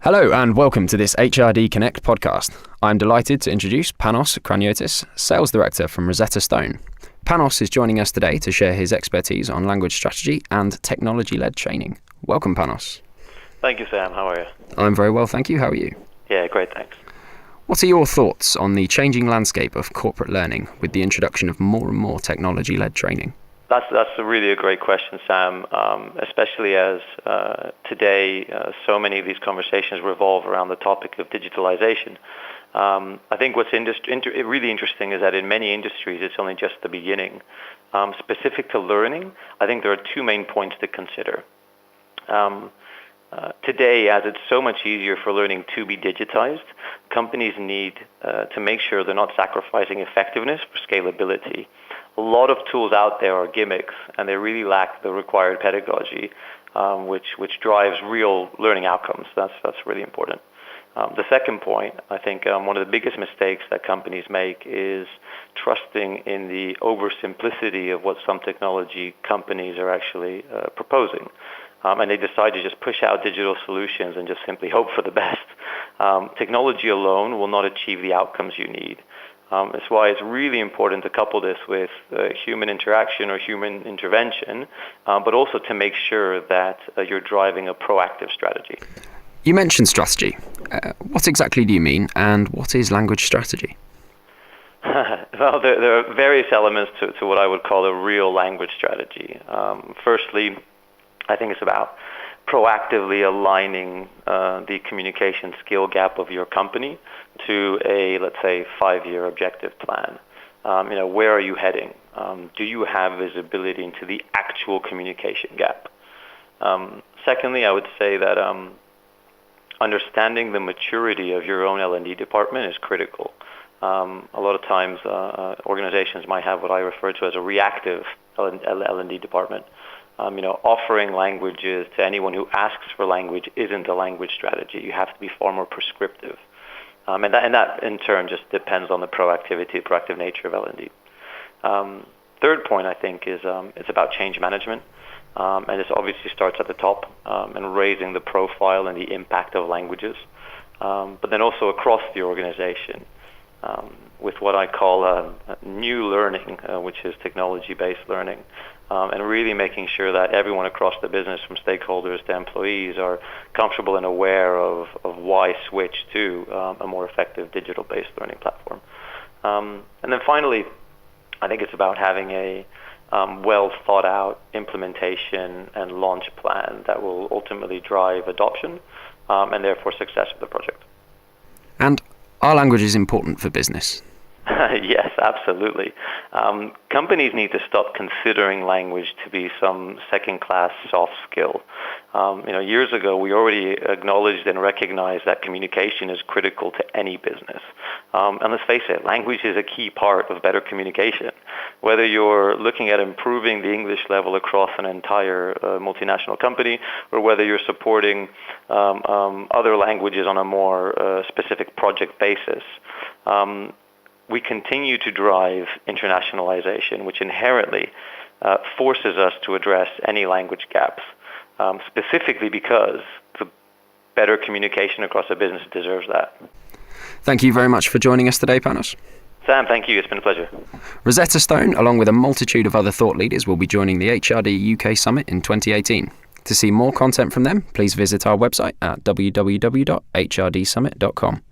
Hello and welcome to this HRD Connect podcast. I'm delighted to introduce Panos Kraniotis, Sales Director from Rosetta Stone. Panos is joining us today to share his expertise on language strategy and technology-led training. Welcome, Panos. Thank you, Sam. How are you? I'm very well, thank you. How are you? Yeah, great, thanks. What are your thoughts on the changing landscape of corporate learning with the introduction of more and more technology-led training? That's really a great question, Sam, especially as today so many of these conversations revolve around the topic of digitalization. I think what's really interesting is that in many industries it's only just the beginning. Specific to learning, I think there are two main points to consider. Today, as it's so much easier for learning to be digitized, companies need to make sure they're not sacrificing effectiveness for scalability. A lot of tools out there are gimmicks, and they really lack the required pedagogy, which drives real learning outcomes. That's really important. The second point, I think one of the biggest mistakes that companies make is trusting in the oversimplicity of what some technology companies are actually proposing. And they decide to just push out digital solutions and just simply hope for the best. Technology alone will not achieve the outcomes you need. That's why it's really important to couple this with human interaction or human intervention, but also to make sure that you're driving a proactive strategy. You mentioned strategy. What exactly do you mean, and what is language strategy? Well, there are various elements to what I would call a real language strategy. Firstly, I think it's about proactively aligning the communication skill gap of your company to a, let's say, 5-year objective plan. Where are you heading? Do you have visibility into the actual communication gap? Secondly, I would say that understanding the maturity of your own L&D department is critical. A lot of times organizations might have what I refer to as a reactive L&D department. Offering languages to anyone who asks for language isn't a language strategy. You have to be far more prescriptive. And that in turn just depends on the proactive nature of L&D. Third point, I think, is it's about change management. And this obviously starts at the top and raising the profile and the impact of languages, but then also across the organization with what I call new learning, which is technology-based learning, and really making sure that everyone across the business, from stakeholders to employees, are comfortable and aware of why switch to a more effective digital-based learning platform. And then finally, I think it's about having a well-thought-out implementation and launch plan that will ultimately drive adoption and therefore success of the project. And are languages important for business? Yes, absolutely. Companies need to stop considering language to be some second-class soft skill. Years ago, we already acknowledged and recognized that communication is critical to any business. And let's face it, language is a key part of better communication. Whether you're looking at improving the English level across an entire multinational company, or whether you're supporting other languages on a more specific project basis, we continue to drive internationalization, which inherently forces us to address any language gaps, specifically because the better communication across a business deserves that. Thank you very much for joining us today, Panos. Sam, thank you. It's been a pleasure. Rosetta Stone, along with a multitude of other thought leaders, will be joining the HRD UK Summit in 2018. To see more content from them, please visit our website at www.hrdsummit.com.